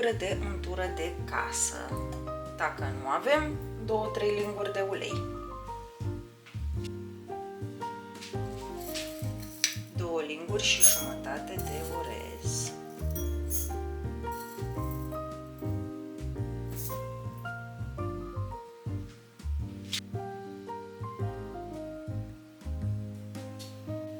lingură de untură de casă. Dacă nu avem, 2-3 linguri de ulei. 2 linguri și jumătate de orez.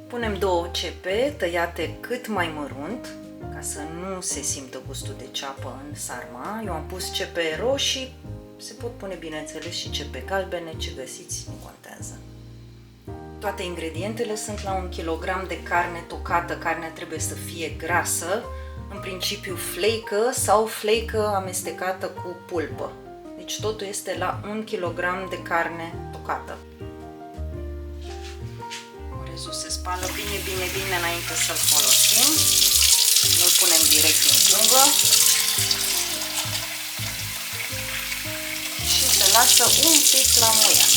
Punem 2 cepe tăiate cât mai mărunt, ca să nu se simtă gustul de ceapă în sarma. Eu am pus cepe roșii, se pot pune bineînțeles și cepe galbene, ce găsiți, nu contează. Toate ingredientele sunt la 1 kg de carne tocată. Carnea trebuie să fie grasă, în principiu fleică sau fleică amestecată cu pulpă. Deci totul este la 1 kg de carne tocată. Orezul se spală bine înainte să-l folosim. Nu-l punem direct în pungă și se lasă un pic la muiat.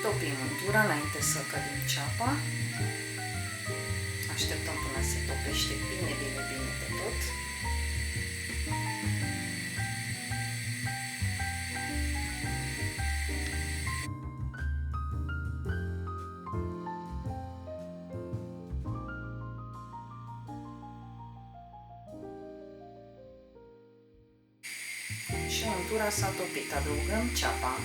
Topim untura înainte să călim ceapa. Așteptăm până se topește bine de tot. Și untura s-a topit. Adăugăm ceapa.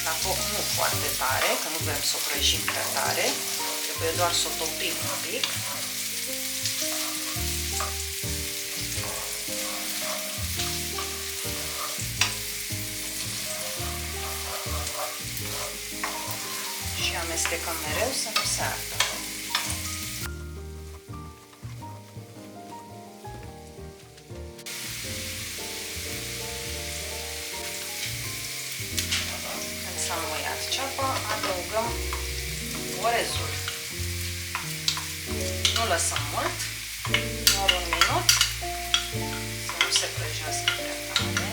La foc nu foarte tare, că nu vrem să o prăjim prea tare, trebuie doar să o topim un pic. Și amestecăm mereu să nu se ardă. S-a înmuiat ceapa, adăugăm orezul. Nu lăsăm mult, doar 1 minut, să nu se prăjească prea tare.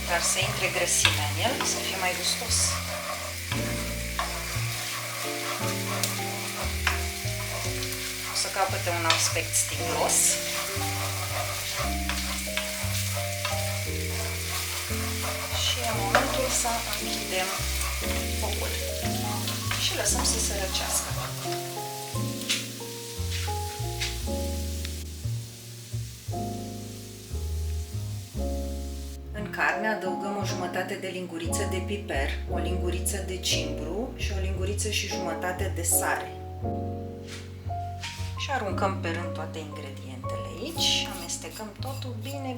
Dar să intre grăsimea în el, să fie mai gustos. Să capete un aspect sticlos. Și în momentul să închidem focul și lăsăm să se răcească. În carne adăugăm o jumătate de linguriță de piper, o linguriță de cimbru și o linguriță și jumătate de sare. Și aruncăm pe rând toate ingredientele aici și amestecăm totul bine.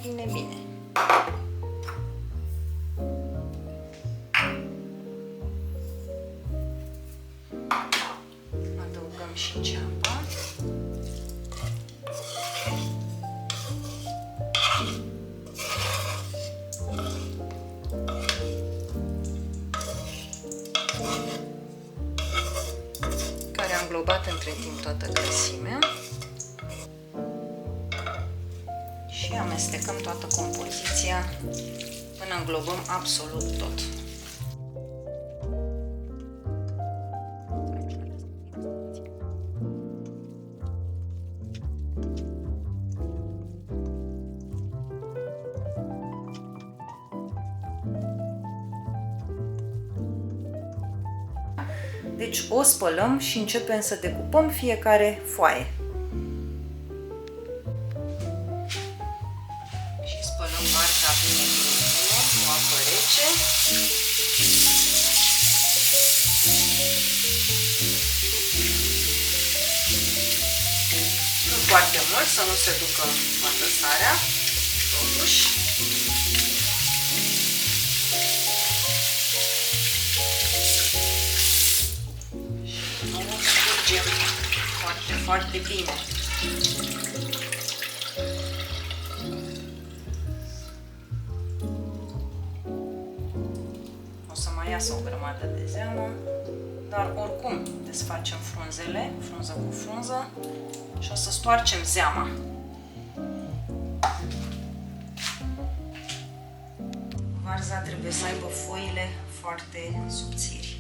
Adăugăm și ceapa. Care a înglobat între timp toată grăsimea. Și amestecăm toată compoziția până înglobăm absolut tot. Deci o spălăm și începem să decupăm fiecare foaie. Și spălăm marca bine cu apă rece. Nu foarte mult, să nu se ducă toată sarea, totuși. Și nu scurgem foarte bine. O să mai iasă o grămadă de zeamă, dar oricum desfacem frunzele, frunză cu frunză, și o să stoarcem zeama. Varza trebuie să aibă foile foarte subțiri.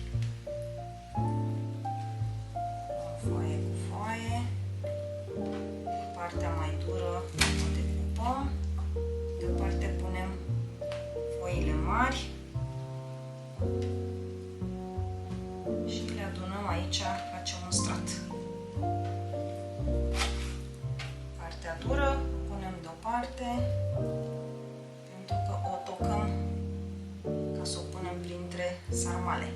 Foaie cu foaie. Partea mai dură o decupăm. Deoparte punem foile mari și le adunăm aici, facem un strat. Partea dură punem deoparte, pentru că o tocăm ca să o punem printre sarmale.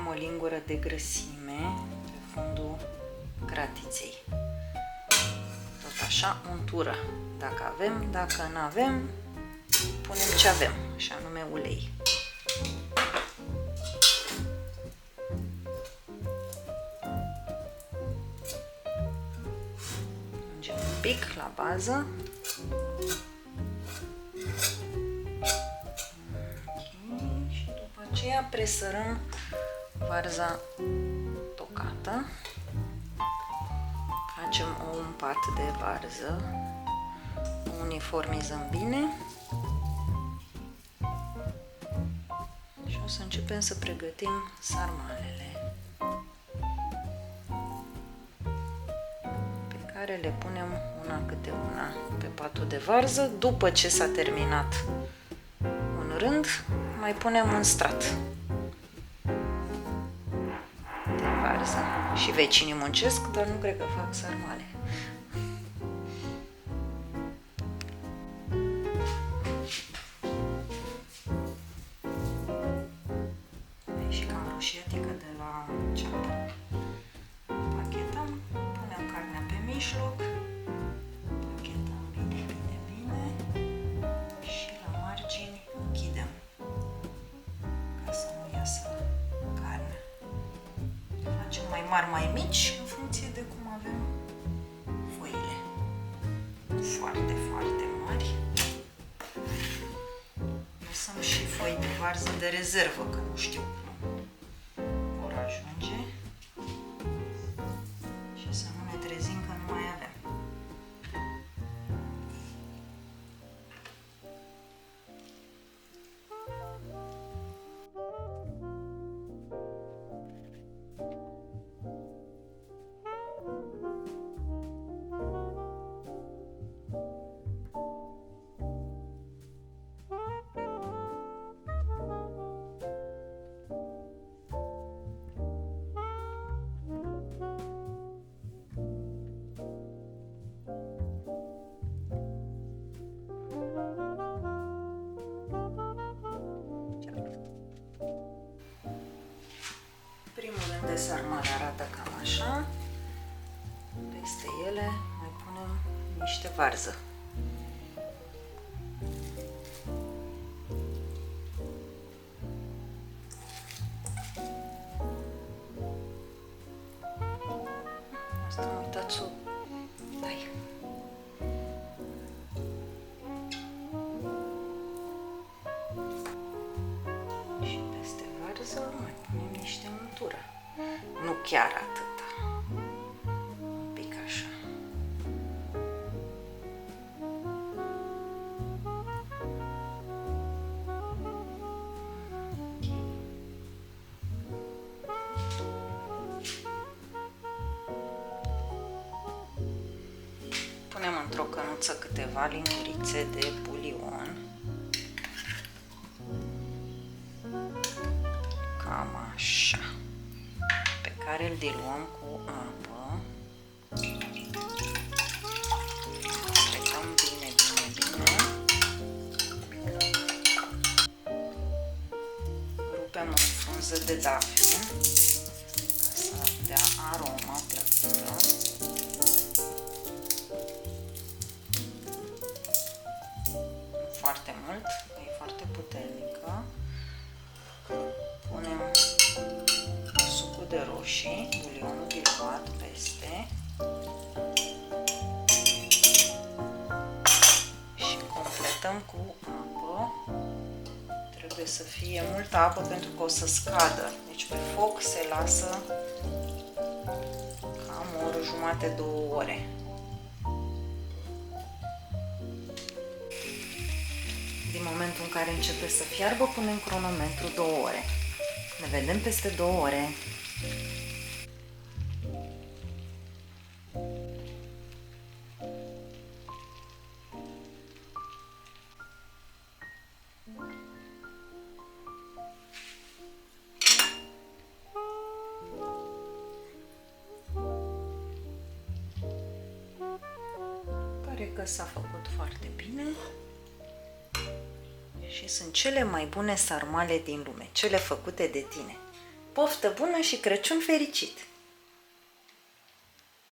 O lingură de grăsime pe fundul cratiței. Tot așa, untură. Dacă avem, dacă nu avem, punem ce avem, și anume ulei. Ungem un pic la bază. Okay. Și după aceea presărăm varza tocată, facem un pat de varză, o uniformizăm bine și o să începem să pregătim sarmalele, pe care le punem una câte una pe patul de varză. După ce s-a terminat un rând, mai punem un strat. Și vecinii muncesc, dar nu cred că fac sarmale. Și cam roșietică de la ceapă. Pachetăm, punem carnea pe mijloc, pachetăm bine, bine, bine și la margini închidem ca să nu iasă carnea. Facem mai mari, mai mici, în funcție de cum avem foile. Foarte, foarte mari. Lăsăm și foi de varză de rezervă, că nu știu cum vor ajunge. Și să nu ne trezim că nu mai avem. De sarmale arată cam așa. Peste ele mai punem niște varză. Asta am uitat să o dai. chiar atâta. Un pic așa. Punem într-o cănuță câteva lingurițe de bulion. Cam așa. Pe care îl diluăm cu apă. Trecăm bine, bine, bine. Rupem o frunză de dafne ca să dea aroma plăcută. Foarte mult, e foarte puternică. Punem sucul de roșii, bulionul diluat peste și completăm cu apă. Trebuie să fie multă apă pentru că o să scadă, deci pe foc se lasă cam o oră jumate, 2 ore. Din momentul în care începe să fiarbă, punem cronometru 2 ore. Ne vedem peste 2 ore. Pare că s-a făcut foarte bine. Și sunt cele mai bune sarmale din lume, cele făcute de tine. Poftă bună și Crăciun fericit!